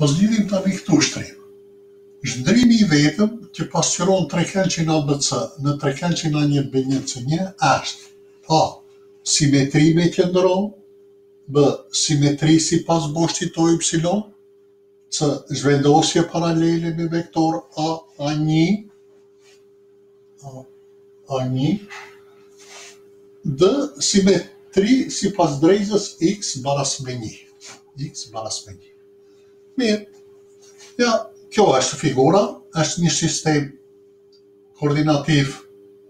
Po zgjidhim tani këtu shtrim. Zhdrimi I vetëm që pasqyron trekëndçin ABC në trekëndçin A1 B1 C1 është A. Simetri me qëndro, B. Simetri sipas boshtit OY, C. Zhvendosje paralele me vektor A1, A1, D. Simetri sipas drejzës X baras me 1. X baras me 1. Mirë, ja, kjo është figura, është një sistem koordinativ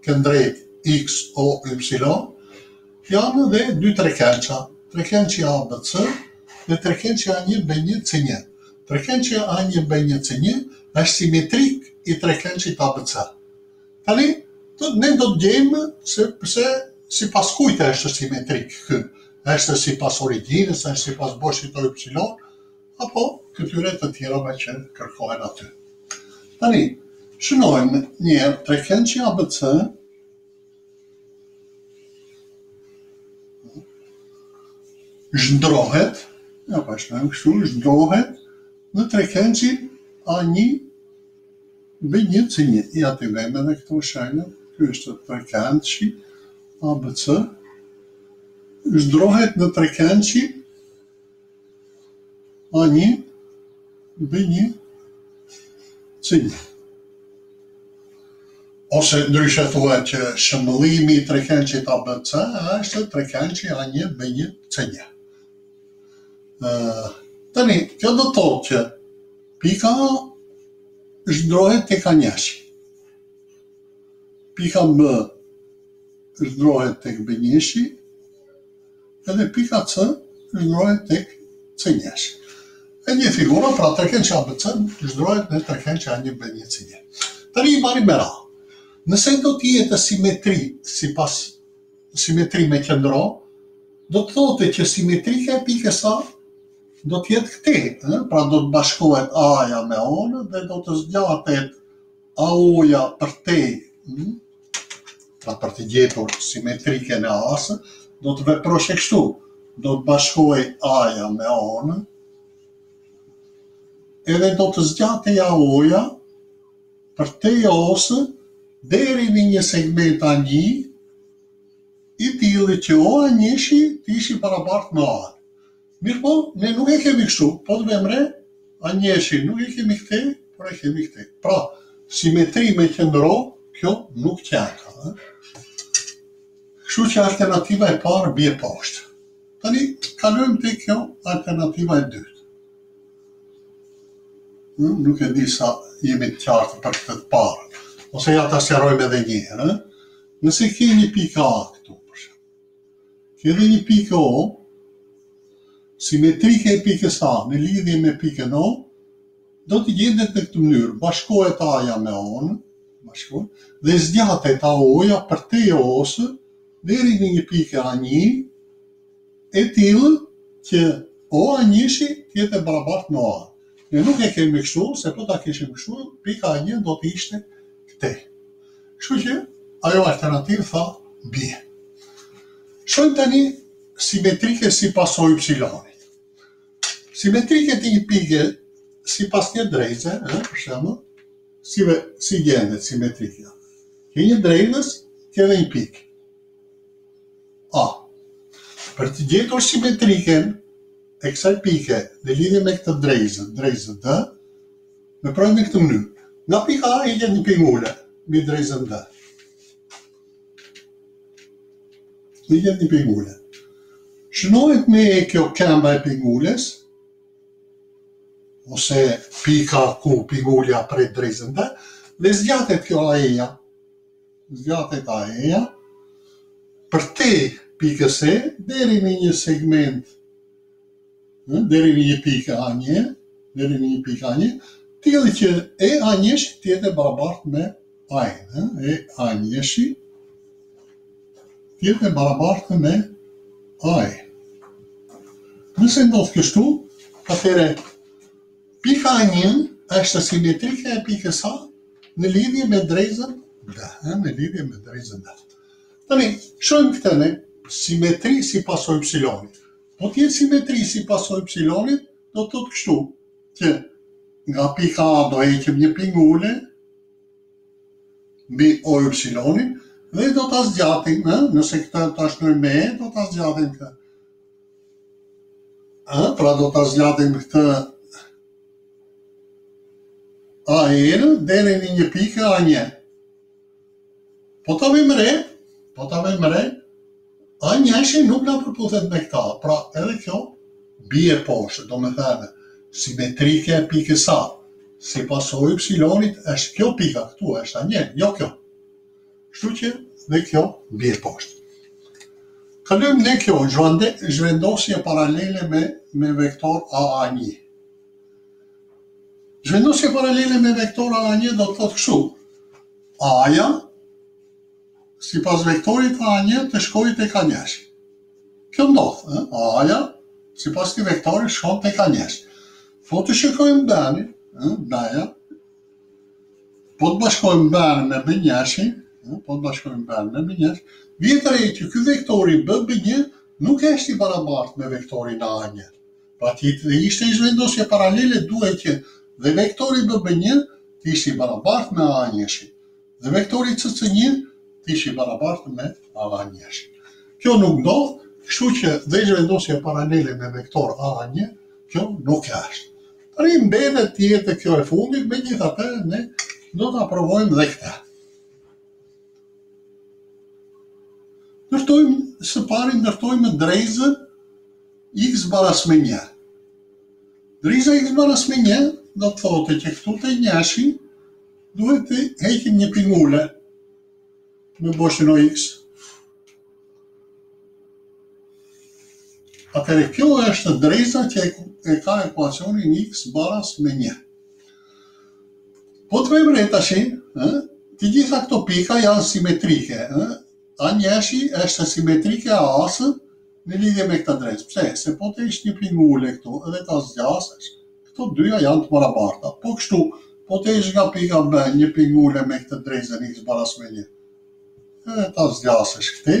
këndrejt X, O, Y, janë dhe dy trekëndça, trekëndçi ABC dhe trekëndçi A1 B1 C1. Trekëndçi A1 B1 C1 është simetrik I trekëndçit ABC. Tani, ne do të gjejmë se pse sipas kujt është simetrik ky. Është sipas origjinës, është sipas boshtit OY, apo këtyre të tjerave që kërkohen aty. Tani, shënojmë njerë trekëndçi ABC zhndrohet, ja pa shtojmë kështu, zhndrohet në trekëndçin A1 B1 C1. Ja të vëmë edhe këto shenjë, ky është trekëndçi ABC, zhndrohet në trekëndçin A1 B1 C1. Ose ndryshe thuhet që shëmbëllimi I trekëndçit ABC është trekëndçi A1 B1 C1. Tani, kjo do të thotë që pika A zhndrohet tek A1-shi. Pika B zhndrohet tek B1-shi, edhe pika C zhndrohet tek C1-shi. E një figura, pra trekëndçi ABC zhndrohet në trekëndçi A1 B1 C1. Tani I marrim me radhë. Nëse do të jetë simetri sipas simetri me qëndro, do të thotë që simetrika e pikës A do të jetë këtej, pra do të bashkohet A-ja me O-në dhe do të zgjatet AO-ja përtej, pra për të gjetur simetrikën e A-së, do të veprosh kështu, do të bashkohej A-ja me O-në, edhe do të zgjatej AO-ja përtej O-së deri në një segment A1, I tillë që O1-shi të ishi barabartë me A-n. Mirë po, ne nuk e kemi kështu, po të vëmë re, A1-shi nuk e kemi këtej, por e kemi këtej. Pra, simetri me qëndro, kjo nuk qeka. Kështu që alternativa e parë bie poshtë. Tani, kalojmë te kjo alternativa e dytë. Nuk e di sa jemi të qartë për këtë të parë. Ose ja ta sqarojmë edhe një herë. Nëse ke një pikë A këtu, për shembull. Ke edhe një pikë O, simetrike e pikës A në lidhje me pikën O, do të gjendet në këtë mënyrë. Bashkohet A-ja me O-në, dhe zgjatet AO-ja përtej O-së deri në një pikë A1, e tillë që O1-shi të jetë barabartë me A-n. Ne nuk e kemi kështu, se po ta kishim kështu, pika A1 do të ishte këtej. Kështu që ajo alternativë tha bie. Shojmë tani simetrike sipas OY-it. Simetrike të një pike sipas një drejze, për shembull, si gjendet simetrika. Ke një drejtës, ke edhe një pikë. A. Për të gjetur simetriken e kësaj pike në lidhje me këtë drejzën D, veprojmë në këtë mënyrë. Nga pika A I gjet një pingule mbi drejzën D. I gjet një pingule. Shënohet me kjo këmba e pingules, ose pika ku pingulja pret drejzën D, dhe zgjatet kjo AE-ja. Zgjatet AE-ja përtej pikës E deri në një segment, deri në një pikë A1, tillë që A1-shi të jetë barabartë me A-n. A1-shi të jetë barabartë me A-n. Nëse ndodh kështu, atëherë pika A1 është simetrike e pikës A në lidhje me drejzën D. Tani, shohim këtë ne, simetri sipas OY-it. Po të jetë simetri sipas OY-it, do të thotë kështu. që nga pika A do heqim një pingule mbi OY-in dhe do ta zgjatim, nëse këtë ta shnojmë me E, do ta zgjatim këtë. Pra do ta zgjatim këtë AE-në deri në një pikë A1. Po ta vëmë re, A1 nuk na përputhet me këta, pra edhe kjo bie poshtë, do me thënë, simetrike e pikës A, si pas OY-it është kjo pika këtu, është A1, jo kjo. Kështu që dhe kjo bie poshtë. Kalojmë ne kjo, zhvendosje paralele me vektor AA1. Zhvendosje paralele me vektor AA1 do të thotë kështu. A-ja, si pas vektorit A1 të shkojë tek A1. Kjo ndodh, A-ja, si pas këtij vektori shkon tek A1. Po të shikojmë B-in, B-ja, po të bashkojmë B-in me B1, vjet re që ky vektori B1 nuk është i barabartë me vektorin A1. Pra ti të ishte i zhvendosje paralele duhet që dhe vektori B1 të ishte i barabartë me A1. Dhe vektori CC1 të ishte i barabartë me A1. Kjo nuk ndodh, kështu që dhe zhvendosje paralele me vektor A1, kjo nuk është. Tani mbetet të jetë kjo e fundit, megjithatë ne do ta provojmë dhe këtë. Së pari ndërtojmë drejzën x baras me 1. Drejza x baras me 1 do të thotë që këtu te njëshi duhet të heqim një pingule me boshin o x. Atëherë kjo është drejza që e ka ekuacionin x baras me 1. Po të vëmë re tash, të gjitha këto pika janë simetrike, A1 është simetrike A-së në lidhje me këtë drejzë. Pse? Se po të ishte një pingule këtu edhe ta zgjasësh, këto dyja janë të barabarta. Po kështu, po të ishte nga pika B një pingule me këtë drejzën x baras me 1, edhe ta zgjasësh këti,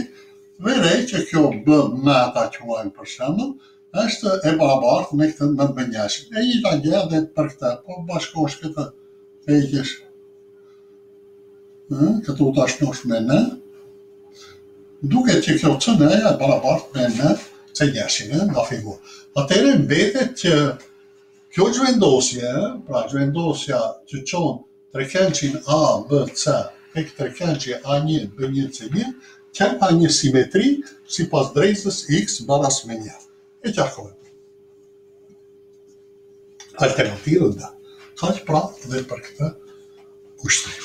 vere që kjo B meta quajmë për shembull, është e barabartë me këtë me B1. E njëjta gjë edhe për këtë, po bashkosh këtë, heqësh këtu ta shnosh me n, duket që kjo C-ja e barabartë me n C1 nga figurë. Atëherë mbetet që kjo zhvendosje, pra zhvendosja që çon trekelçin A, B, C tek trekelçi A1, B1, C1, ka një simetri sipas drejtës x baras me 1. E qarkojmë. Alternativën D. Kaq pra dhe për këtë ushtrim.